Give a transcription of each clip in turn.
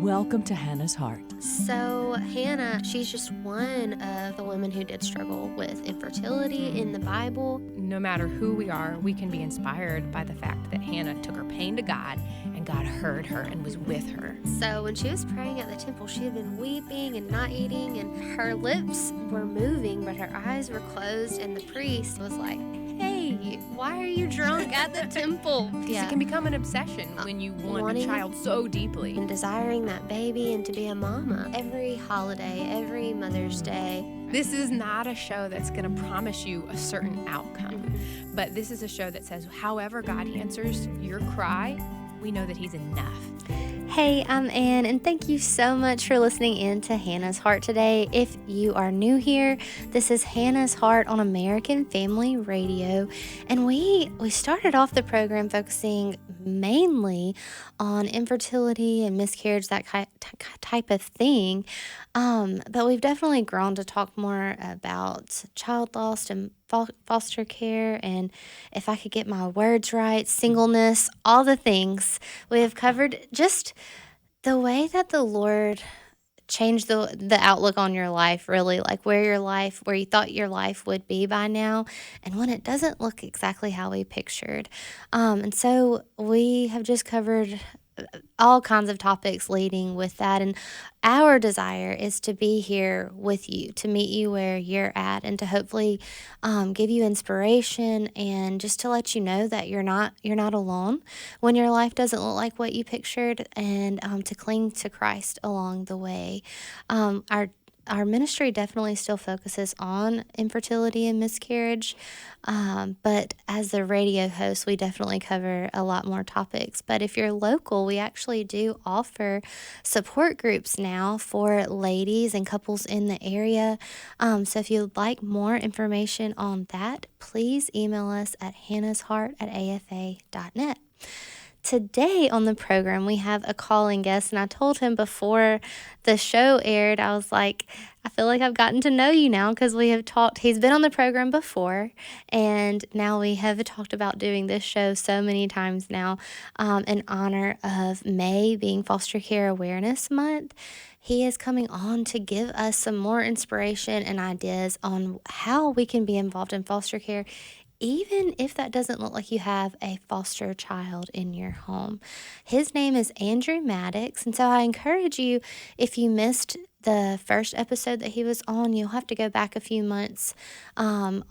Welcome to Hannah's Heart. So Hannah, she's just one of the women who did struggle with infertility in the Bible. No matter who we are, we can be inspired by the fact that Hannah took her pain to God, and God heard her and was with her. So when she was praying at the temple, she had been weeping and not eating, and her lips were moving, but her eyes were closed, and the priest was like, "Hey, why are you drunk at the temple?" Because it can become an obsession when you want wanting a child so deeply. and desiring that baby and to be a mama. Every holiday, every Mother's Day. This is not a show that's going to promise you a certain outcome, but this is a show that says, however God answers your cry, we know that He's enough. Hey, I'm Ann, and thank you so much for listening in to Hannah's Heart today. If you are new here, this is Hannah's Heart on American Family Radio, and we started off the program focusing mainly on infertility and miscarriage, that type of thing, but we've definitely grown to talk more about child loss and foster care, and if I could get my words right, singleness, all the things. We have covered just the way that the Lord changed the outlook on your life, really, like where you thought your life would be by now, and when it doesn't look exactly how we pictured. And so we have just covered all kinds of topics leading with that, and our desire is to be here with you, to meet you where you're at, and to hopefully give you inspiration, and just to let you know that you're not alone when your life doesn't look like what you pictured, and to cling to Christ along the way. Our ministry definitely still focuses on infertility and miscarriage, but as the radio host, we definitely cover a lot more topics. But if you're local, we actually do offer support groups now for ladies and couples in the area. So if you'd like more information on that, please email us at hannahsheart@afa.net. Today on the program, we have a calling guest, and I told him before the show aired, I was like, I feel like I've gotten to know you now because we have talked. He's been on the program before, and now we have talked about doing this show so many times now in honor of May being Foster Care Awareness Month. He is coming on to give us some more inspiration and ideas on how we can be involved in foster care, even if that doesn't look like you have a foster child in your home. His name is Andrew Maddox, and so I encourage you, if you missed the first episode that he was on, you'll have to go back a few months on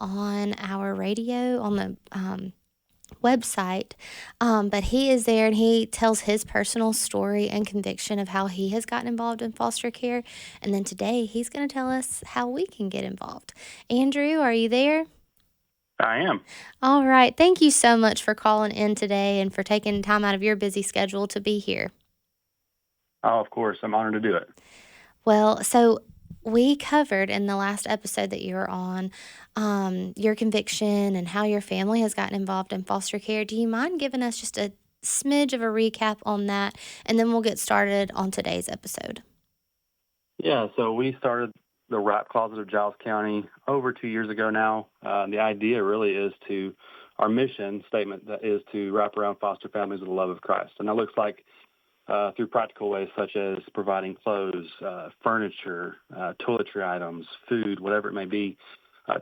our radio, on the website, but he is there, and he tells his personal story and conviction of how he has gotten involved in foster care, and then today he's going to tell us how we can get involved. Andrew, are you there? I am. All right. Thank you so much for calling in today and for taking time out of your busy schedule to be here. Oh, of course. I'm honored to do it. Well, so we covered in the last episode that you were on your conviction and how your family has gotten involved in foster care. Do you mind giving us just a smidge of a recap on that, and then we'll get started on today's episode? Yeah, so we started the Rap Closet of Giles County over 2 years ago now. The idea really is our mission statement that is to wrap around foster families with the love of Christ. And that looks like through practical ways such as providing clothes, furniture, toiletry items, food, whatever it may be,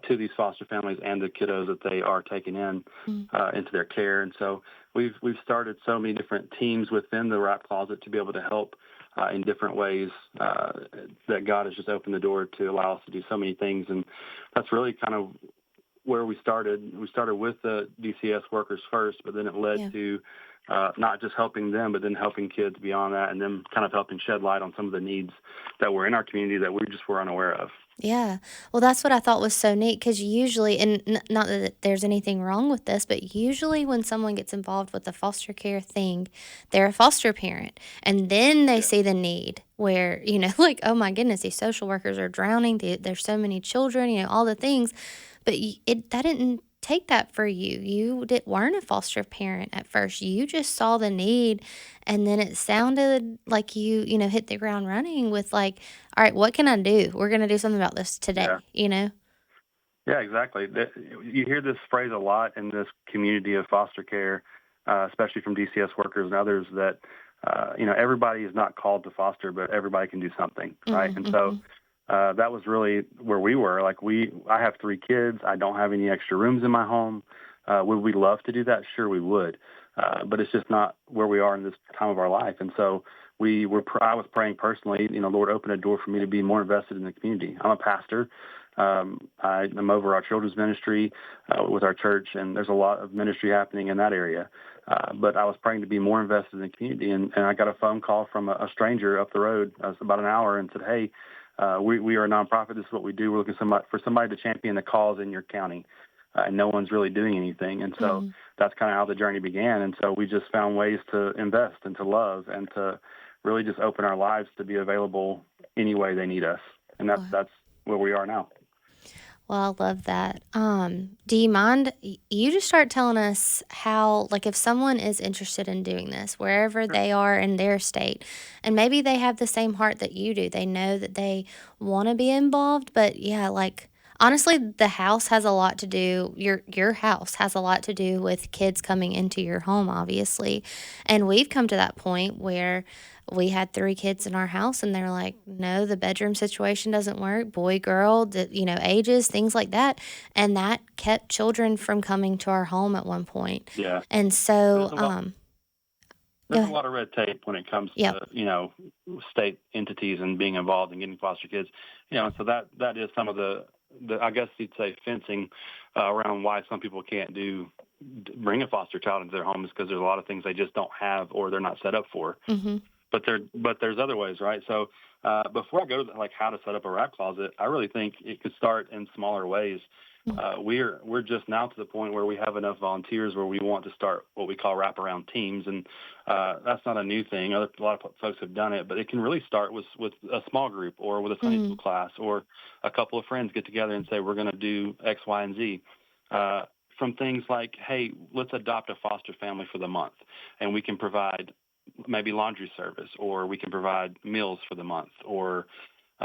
to these foster families and the kiddos that they are taking in into their care. And so we've started so many different teams within the Rap Closet to be able to help in different ways that God has just opened the door to allow us to do so many things. And that's really kind of where we started. We started with the DCS workers first, but then it led to not just helping them, but then helping kids beyond that, and then kind of helping shed light on some of the needs that were in our community that we just were unaware of. Yeah. Well, that's what I thought was so neat, because usually, and not that there's anything wrong with this, but usually when someone gets involved with the foster care thing, they're a foster parent, and then they see the need where, like, oh my goodness, these social workers are drowning. There's so many children, all the things, but that didn't take that for you. You weren't a foster parent at first. You just saw the need, and then it sounded like you hit the ground running with like, all right, what can I do? We're going to do something about this today, Yeah, exactly. You hear this phrase a lot in this community of foster care, especially from DCS workers and others, that everybody is not called to foster, but everybody can do something, right? And so that was really where we were. Like I have 3 kids. I don't have any extra rooms in my home. Would we love to do that? Sure, we would. But it's just not where we are in this time of our life. And so I was praying personally, Lord, open a door for me to be more invested in the community. I'm a pastor. I'm over our children's ministry with our church, and there's a lot of ministry happening in that area. But I was praying to be more invested in the community, and I got a phone call from a stranger up the road. It was about an hour, and said, hey, we are a nonprofit. This is what we do. We're looking for somebody to champion the cause in your county. And no one's really doing anything. And so that's kind of how the journey began. And so we just found ways to invest and to love and to really just open our lives to be available any way they need us. And that's where we are now. Well, I love that. Do you mind, you just start telling us how, like, if someone is interested in doing this, wherever they are in their state, and maybe they have the same heart that you do, they know that they want to be involved, but yeah, like, honestly, the house has a lot to do, your house has a lot to do with kids coming into your home, obviously. And we've come to that point where we had 3 kids in our house and they're like, no, the bedroom situation doesn't work, boy, girl, ages, things like that. And that kept children from coming to our home at one point. Yeah. And so, there's a lot of red tape when it comes Yep. to, state entities and being involved in getting foster kids. And so that is some of the I guess you'd say fencing around why some people can't bring a foster child into their home is because there's a lot of things they just don't have or they're not set up for. Mm-hmm. But there's other ways, right? So before I go to how to set up a wrap closet, I really think it could start in smaller ways. We're just now to the point where we have enough volunteers where we want to start what we call wraparound teams, and that's not a new thing. A lot of folks have done it, but it can really start with a small group or with a Sunday school class or a couple of friends get together and say we're going to do X, Y, and Z. From things like, hey, let's adopt a foster family for the month, and we can provide maybe laundry service, or we can provide meals for the month, or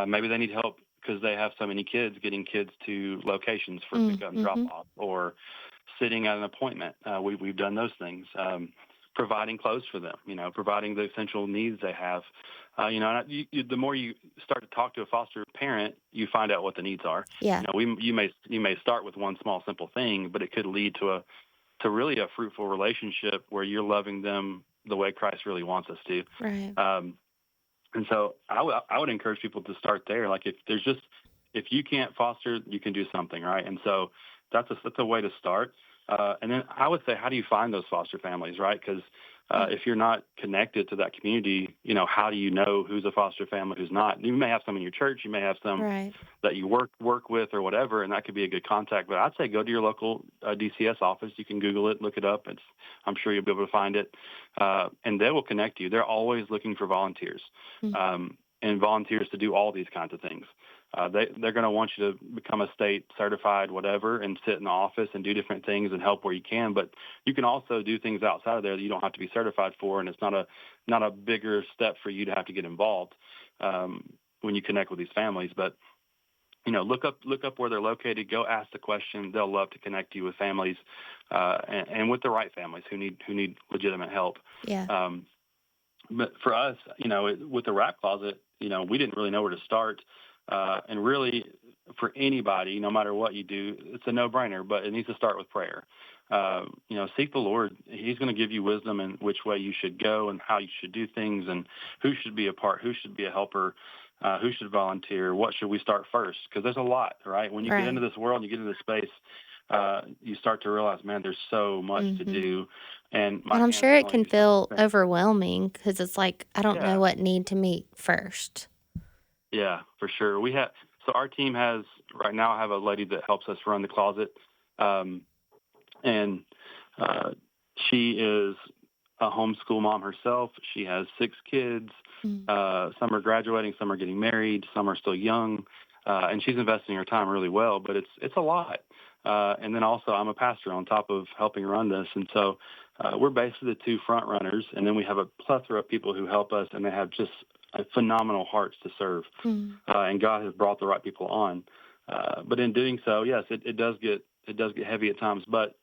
maybe they need help because they have so many kids getting kids to locations for pickup and drop off, or sitting at an appointment. We've done those things. Providing clothes for them, providing the essential needs they have. The more you start to talk to a foster parent, you find out what the needs are. Yeah. You may start with one small simple thing, but it could lead to really a fruitful relationship where you're loving them the way Christ really wants us to. Right. And so I would encourage people to start there. Like if you can't foster, you can do something, right? And so that's a way to start. And then I would say, how do you find those foster families, right? Because if you're not connected to that community, how do you know who's a foster family, who's not? You may have some in your church, you may have some that you work with or whatever, and that could be a good contact. But I'd say go to your local DCS office. You can Google it, look it up. I'm sure you'll be able to find it, and they will connect you. They're always looking for volunteers and volunteers to do all these kinds of things. They're going to want you to become a state certified whatever and sit in the office and do different things and help where you can. But you can also do things outside of there that you don't have to be certified for, and it's not a bigger step for you to have to get involved when you connect with these families. But look up where they're located. Go ask the question. They'll love to connect you with families and with the right families who need legitimate help. Yeah. But for us, with the wrap closet, we didn't really know where to start. And really, for anybody, no matter what you do, it's a no-brainer, but it needs to start with prayer. Seek the Lord. He's going to give you wisdom in which way you should go and how you should do things and who should be a part, who should be a helper, who should volunteer, what should we start first? Because there's a lot, right? When you get into this world and you get into this space, you start to realize, man, there's so much to do. And I'm sure it can feel overwhelming because it's like, I don't know what need to meet first. Yeah, for sure. So our team right now have a lady that helps us run the closet. And she is a homeschool mom herself. She has 6 kids. Some are graduating, some are getting married, some are still young. And she's investing her time really well, but it's a lot. And then also I'm a pastor on top of helping run this. And so we're basically the 2 front runners. And then we have a plethora of people who help us, and they have just phenomenal hearts to serve. And God has brought the right people on. But in doing so, yes, it does get it does get heavy at times, but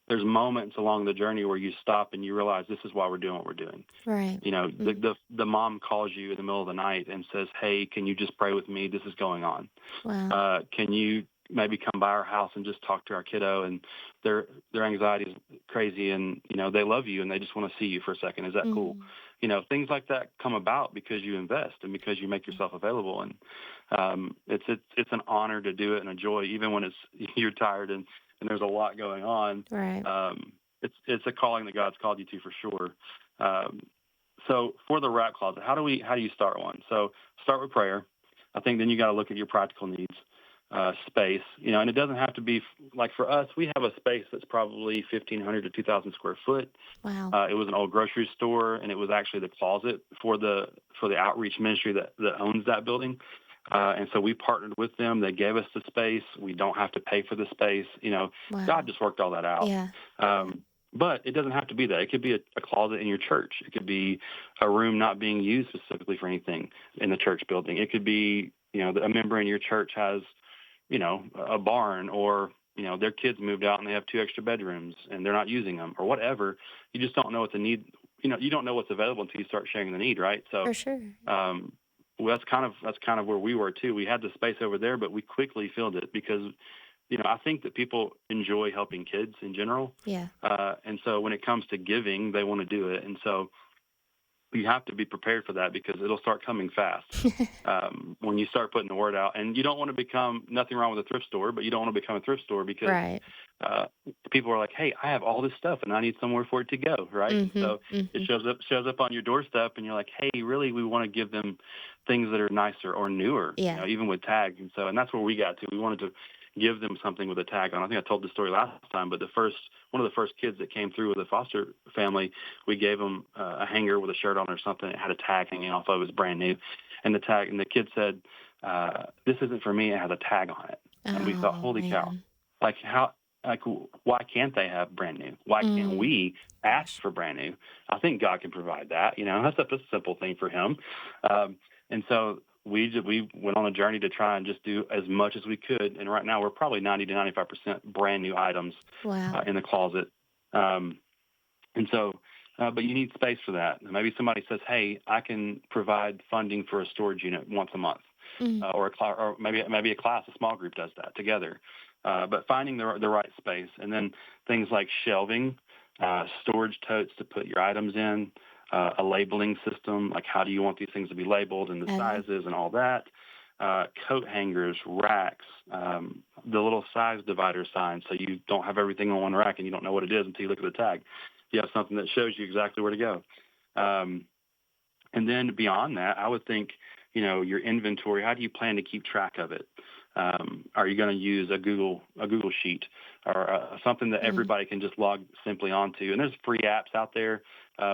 there's moments along the journey where you stop and you realize this is why we're doing what we're doing. Right. The mom calls you in the middle of the night and says, "Hey, can you just pray with me? This is going on. Wow. Can you maybe come by our house and just talk to our kiddo?" And their anxiety is crazy, and they love you and they just want to see you for a second. Is that cool? Mhm. Things like that come about because you invest and because you make yourself available. And it's an honor to do it and a joy, even when you're tired and there's a lot going on. Right. It's a calling that God's called you to for sure. So for the wrap closet, how do you start one? So start with prayer. I think then you got to look at your practical needs. Space, and it doesn't have to be like for us. We have a space that's probably 1,500 to 2,000 square foot. Wow. It was an old grocery store, and it was actually the closet for the outreach ministry that owns that building. And so we partnered with them. They gave us the space. We don't have to pay for the space. Wow. God just worked all that out. Yeah. But it doesn't have to be that. It could be a closet in your church. It could be a room not being used specifically for anything in the church building. It could be, a member in your church has a barn, or, their kids moved out and they have 2 extra bedrooms and they're not using them or whatever. You just don't know what the need, you don't know what's available until you start sharing the need, right? So, For sure. well, that's kind of where we were too. We had the space over there, but we quickly filled it because, I think that people enjoy helping kids in general. Yeah. And so when it comes to giving, they want to do it. And so you have to be prepared for that because it'll start coming fast when you start putting the word out. And you don't want to become, nothing wrong with a thrift store, but you don't want to become a thrift store because Right. People are like, "Hey, I have all this stuff and I need somewhere for it to go," right? Mm-hmm. So Mm-hmm. it shows up on your doorstep, and you're like, "Hey, really, we want to give them things that are nicer or newer, Yeah. even with tags." And that's where we got to. We wanted to give them something with a tag on. I think I told the story last time, but one of the first kids that came through with a foster family, we gave them a hanger with a shirt on or something. It had a tag hanging off of it. It was brand new, and the kid said, "This isn't for me. It has a tag on it." And we thought, Oh, "Holy cow! man. Like how?" Like, why can't they have brand new? Why can't Mm. we ask for brand new? I think God can provide that. That's a simple thing for him. And so we went on a journey to try and just do as much as we could. And right now we're probably 90 to 95% brand new items Wow. in the closet. And so, but you need space for that. Maybe somebody says, "Hey, I can provide funding for a storage unit once a month." Mm. Or maybe a class, a small group does that together. But finding the right space, and then things like shelving, storage totes to put your items in, a labeling system, like how do you want these things to be labeled and the sizes and all that, coat hangers, racks, the little size divider signs, so you don't have everything on one rack and you don't know what it is until you look at the tag. You have something that shows you exactly where to go. And then beyond that, I would think, your inventory, how do you plan to keep track of it? Are you going to use a Google sheet or something that everybody can just log simply onto? And there's free apps out there.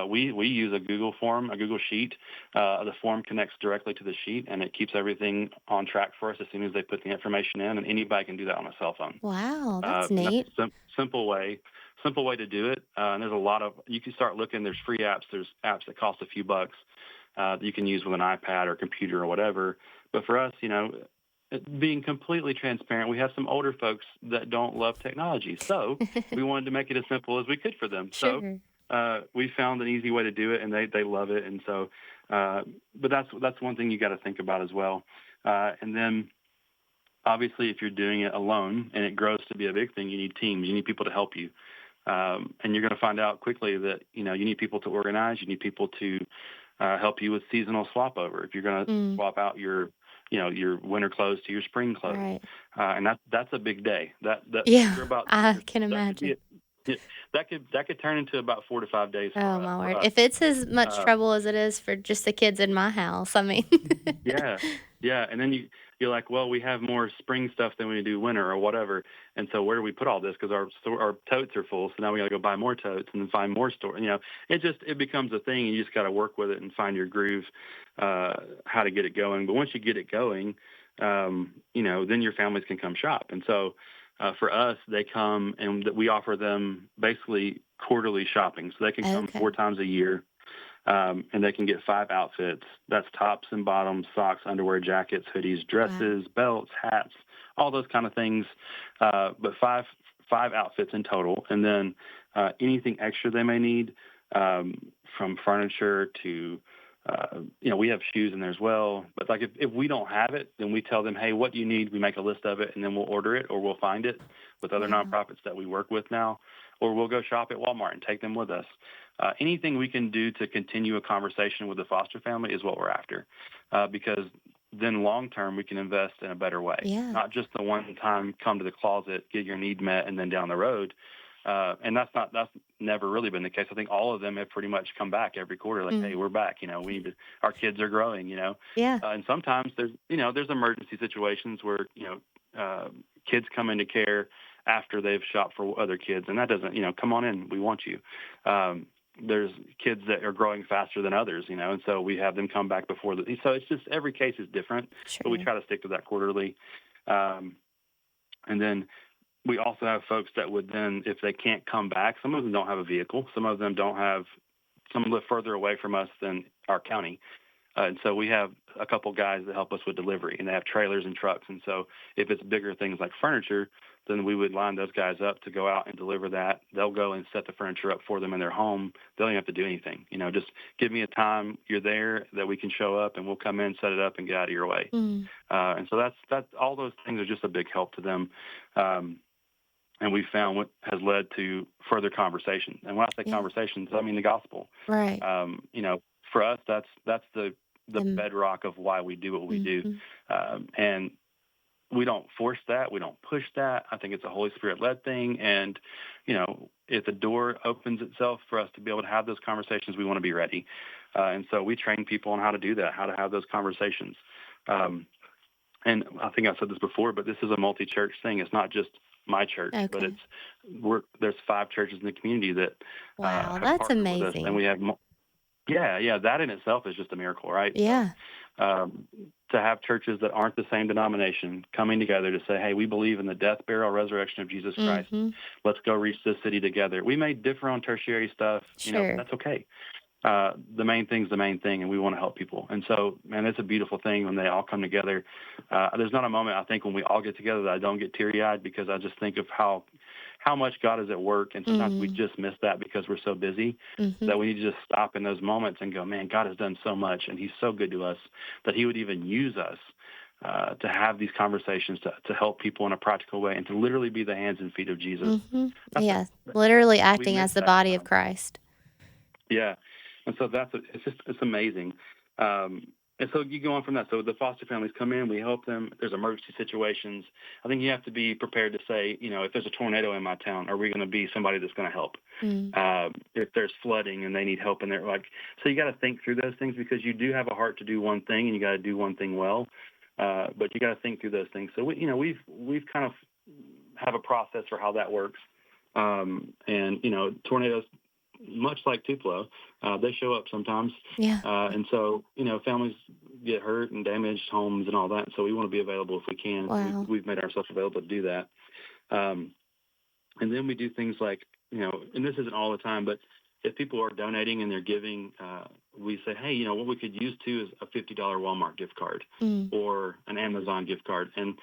We use a Google form, a Google sheet. The form connects directly to the sheet, and it keeps everything on track for us as soon as they put the information in. And anybody can do that on a cell phone. Wow, that's neat. That's a simple way to do it. And there's a lot of, you can start looking. There's free apps. There's apps that cost a few bucks that you can use with an iPad or computer or whatever. But for us, being completely transparent, we have some older folks that don't love technology. So we wanted to make it as simple as we could for them. Sure. So we found an easy way to do it, and they love it. And so, but that's one thing you got to think about as well. And then obviously if you're doing it alone and it grows to be a big thing, you need teams. You need people to help you. And you're going to find out quickly that, you need people to organize. You need people to help you with seasonal swap over. If you're going to swap out your winter clothes to your spring clothes. Right. And that's a big day. Yeah, you're about, I can imagine. That could turn into about 4 to 5 days. Oh, my word. us. If it's as much trouble as it is for just the kids in my house, I mean. Yeah. And then you're like, well, we have more spring stuff than we do winter or whatever. And so where do we put all this? Because our totes are full. So now we got to go buy more totes and then find more store. It becomes a thing, and you just got to work with it and find your groove, how to get it going. But once you get it going, then your families can come shop. And so for us, they come and we offer them basically quarterly shopping. So they can come 4 times a year. And they can get 5 outfits. That's tops and bottoms, socks, underwear, jackets, hoodies, dresses, belts, hats, all those kind of things. But five outfits in total, and then anything extra they may need, from furniture to we have shoes in there as well. But like if we don't have it, then we tell them, hey, what do you need? We make a list of it, and then we'll order it, or we'll find it with other nonprofits that we work with now, or we'll go shop at Walmart and take them with us. Anything we can do to continue a conversation with the foster family is what we're after, because then long term we can invest in a better way. Yeah. Not just the one time come to the closet, get your need met, and then down the road. And that's never really been the case. I think all of them have pretty much come back every quarter, like, hey, we're back. Our kids are growing. Yeah. And sometimes there's emergency situations where kids come into care after they've shopped for other kids, and that doesn't, come on in, we want you. There's kids that are growing faster than others, and so we have them come back before so it's just every case is different, Sure. but we try to stick to that quarterly. And then we also have folks that would then, if they can't come back, some of them don't have a vehicle. Some of them some live further away from us than our county. And so we have a couple guys that help us with delivery, and they have trailers and trucks. And so if it's bigger things like furniture, then we would line those guys up to go out and deliver that. They'll go and set the furniture up for them in their home. They don't even have to do anything. Just give me a time you're there that we can show up, and we'll come in, set it up, and get out of your way. And so that's all those things are just a big help to them. And we found what has led to further conversation. And when I say conversations, I mean the gospel. Right. For us, that's the bedrock of why we do what we do. And we don't force that. We don't push that. I think it's a Holy Spirit-led thing. And, if the door opens itself for us to be able to have those conversations, we want to be ready. And so we train people on how to do that, how to have those conversations. And I think I said this before, but this is a multi-church thing. It's not just my church, but there's 5 churches in the community that wow, have that's partnered with us, amazing. and we have that in itself is just a miracle, right? Yeah. So, to have churches that aren't the same denomination coming together to say, hey, we believe in the death, burial, resurrection of Jesus Christ. Let's go reach this city together. We may differ on tertiary stuff. Sure. That's okay. The main thing's the main thing, and we want to help people. And so, man, it's a beautiful thing when they all come together. There's not a moment, I think, when we all get together that I don't get teary-eyed, because I just think of how much God is at work, and sometimes we just miss that because we're so busy that we need to just stop in those moments and go, man, God has done so much, and he's so good to us that he would even use us to have these conversations to help people in a practical way and to literally be the hands and feet of Jesus. Yeah, literally acting as the body of Christ. Yeah. And so it's amazing. And so you go on from that. So the foster families come in, we help them. There's emergency situations. I think you have to be prepared to say, if there's a tornado in my town, are we going to be somebody that's going to help? If there's flooding and they need help in there, so you got to think through those things, because you do have a heart to do one thing and you got to do one thing well. But you got to think through those things. So we've kind of have a process for how that works. And tornadoes, much like Tupelo, they show up sometimes. Yeah. And so, families get hurt and damaged homes and all that. So we want to be available if we can. Wow. We've made ourselves available to do that. And then we do things like, and this isn't all the time, but if people are donating and they're giving, we say, hey, what we could use too is a $50 Walmart gift card or an Amazon gift card. And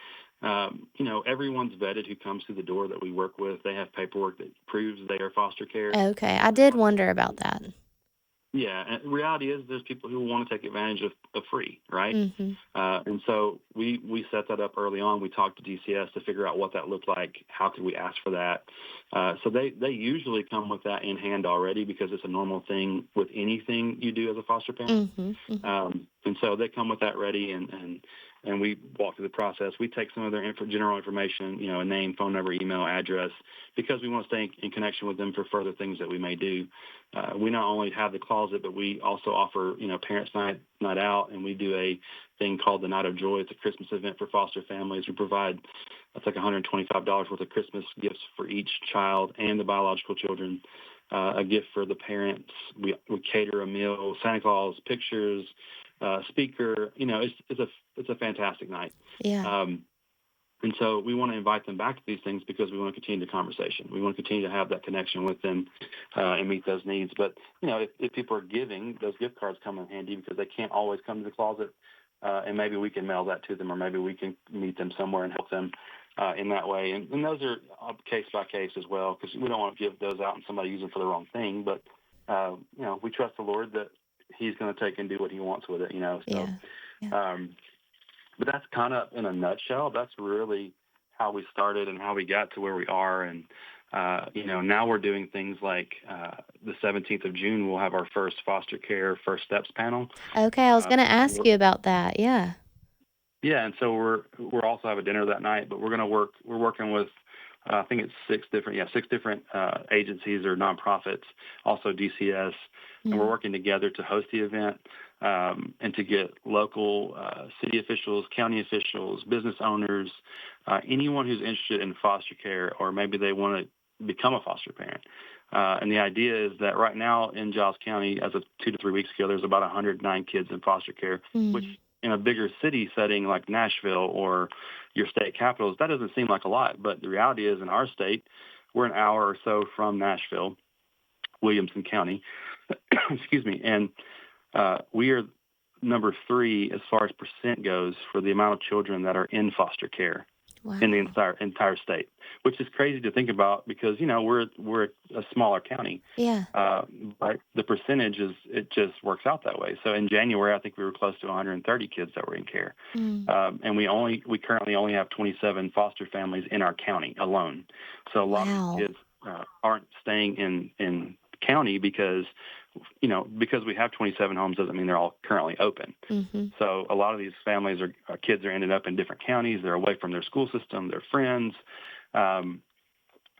everyone's vetted who comes through the door that we work with. They have paperwork that proves they are foster care. Okay, I did wonder about that. Yeah, and the reality is there's people who want to take advantage of free, right? And so we set that up early on. We talked to DCS to figure out what that looked like. How could we ask for that? So they usually come with that in hand already, because it's a normal thing with anything you do as a foster parent. And so they come with that ready, and we walk through the process. We take some of their general information, a name, phone number, email, address, because we want to stay in connection with them for further things that we may do. We not only have the closet, but we also offer, Parents' Night Out, and we do a thing called the Night of Joy. It's a Christmas event for foster families. We provide, that's like $125 worth of Christmas gifts for each child and the biological children, a gift for the parents. We cater a meal, Santa Claus, pictures, speaker. It's a fantastic night. Yeah. And so we want to invite them back to these things because we want to continue the conversation. We want to continue to have that connection with them and meet those needs. But, if people are giving, those gift cards come in handy because they can't always come to the closet. and maybe we can mail that to them, or maybe we can meet them somewhere and help them in that way. And those are case by case as well, because we don't want to give those out and somebody use them for the wrong thing. But we trust the Lord that He's going to take and do what He wants with it. So. Yeah. Yeah. But that's kind of in a nutshell. That's really how we started and how we got to where we are. And now we're doing things like the 17th of June, we'll have our first foster care First Steps panel. Okay, I was going to ask you about that. Yeah. Yeah, and so we're also have a dinner that night, but we're working with I think it's six different agencies or nonprofits, also DCS, and we're working together to host the event and to get local city officials, county officials, business owners, anyone who's interested in foster care, or maybe they want to become a foster parent. And the idea is that right now in Giles County, as of 2 to 3 weeks ago, there's about 109 kids in foster care, which in a bigger city setting like Nashville or your state capitals, that doesn't seem like a lot. But the reality is in our state, we're an hour or so from Nashville, Williamson County, excuse me, and we are number 3 as far as percent goes for the amount of children that are in foster care. Wow. In the entire state, which is crazy to think about because we're a smaller county. Yeah. But the percentage it just works out that way. So in January, I think we were close to 130 kids that were in care, and we currently only have 27 foster families in our county alone. So a lot of kids aren't staying in county because we have 27 homes doesn't mean they're all currently open. Mm-hmm. So a lot of these families kids are ended up in different counties. They're away from their school system, their friends. Some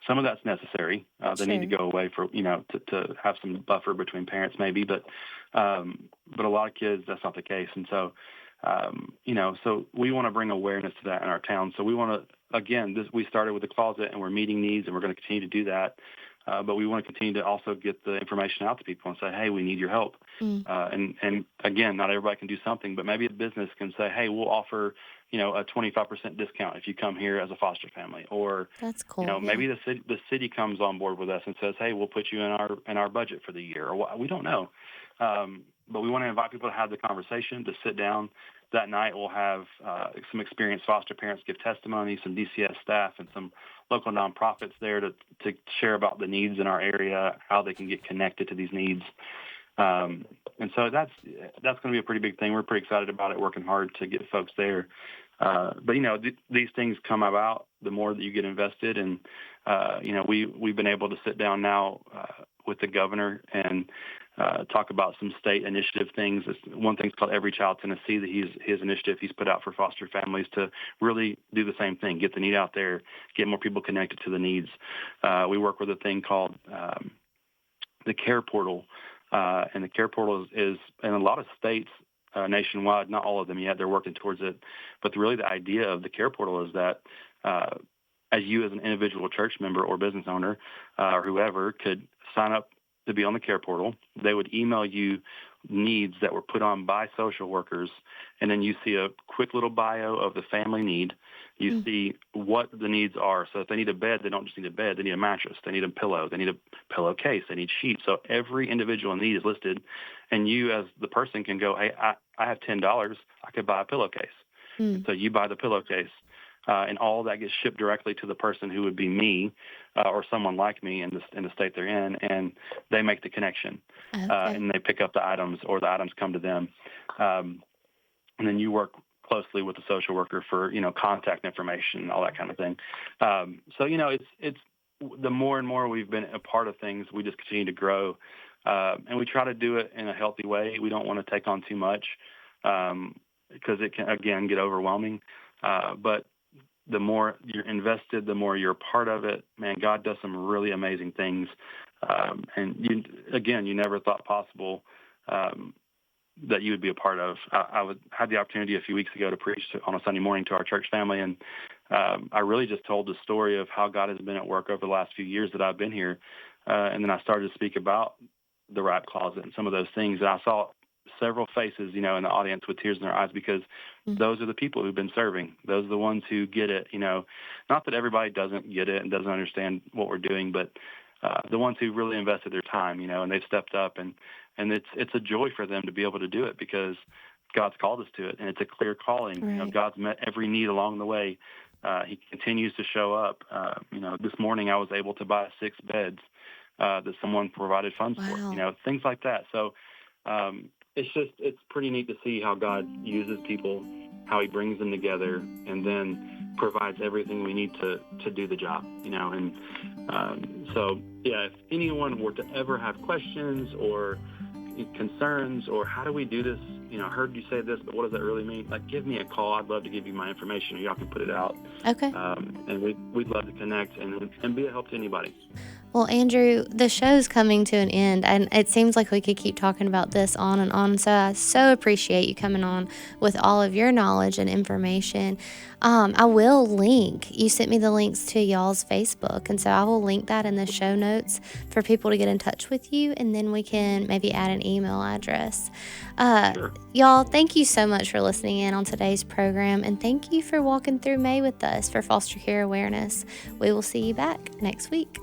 of that's necessary. They need to go away for, to have some buffer between parents maybe, but a lot of kids, that's not the case. And so, so we want to bring awareness to that in our town. So we want to, again, we started with the closet and we're meeting needs and we're going to continue to do that. But we want to continue to also get the information out to people and say, hey, we need your help. And again, not everybody can do something, but maybe a business can say, hey, we'll offer, a 25% discount if you come here as a foster family. Or, that's cool. Maybe the city comes on board with us and says, hey, we'll put you in our budget for the year. Or we don't know. But we want to invite people to have the conversation, to sit down. That night we'll have some experienced foster parents give testimony, some DCS staff, and some local nonprofits there to share about the needs in our area, how they can get connected to these needs. And so that's going to be a pretty big thing. We're pretty excited about it, working hard to get folks there. But these things come about the more that you get invested. And we've been able to sit down now with the governor and talk about some state initiative things. One thing's called Every Child Tennessee, that his initiative he's put out for foster families to really do the same thing, get the need out there, get more people connected to the needs. We work with a thing called the Care Portal, and the Care Portal is in a lot of states nationwide, not all of them yet, they're working towards it. But really the idea of the Care Portal is that as you as an individual church member or business owner or whoever could sign up to be on the Care Portal. They would email you needs that were put on by social workers, and then you see a quick little bio of the family need. You see what the needs are. So if they need a bed, they don't just need a bed. They need a mattress. They need a pillow. They need a pillowcase. They need sheets. So every individual need is listed, and you as the person can go, hey, I have $10. I could buy a pillowcase. And so you buy the pillowcase. And all that gets shipped directly to the person who would be me or someone like me in the state they're in, and they make the connection. Okay. And they pick up the items, or the items come to them. And then you work closely with the social worker for, contact information, all that kind of thing. So, it's the more and more we've been a part of things, we just continue to grow. And we try to do it in a healthy way. We don't want to take on too much because it can, again, get overwhelming. But the more you're invested, the more you're a part of it. Man, God does some really amazing things. And you never thought possible that you would be a part of. I had the opportunity a few weeks ago to preach on a Sunday morning to our church family, and I really just told the story of how God has been at work over the last few years that I've been here. And then I started to speak about the wrap closet and some of those things. And I saw several faces, in the audience with tears in their eyes, because those are the people who've been serving. Those are the ones who get it, not that everybody doesn't get it and doesn't understand what we're doing, but the ones who really invested their time, and they've stepped up, and it's a joy for them to be able to do it, because God's called us to it, and it's a clear calling. Right. God's met every need along the way. He continues to show up. This morning I was able to buy 6 beds that someone provided funds Wow. for. Things like that. So it's pretty neat to see how God uses people, how He brings them together, and then provides everything we need to do the job. If anyone were to ever have questions or concerns, or how do we do this? I heard you say this, but what does that really mean? Give me a call. I'd love to give you my information, or y'all can put it out. Okay. And we'd love to connect and be a help to anybody. Well, Andrew, the show's coming to an end, and it seems like we could keep talking about this on and on. So I so appreciate you coming on with all of your knowledge and information. I will link, you sent me the links to y'all's Facebook, and so I will link that in the show notes for people to get in touch with you, and then we can maybe add an email address. Sure. Y'all, thank you so much for listening in on today's program, and thank you for walking through May with us for Foster Care Awareness. We will see you back next week.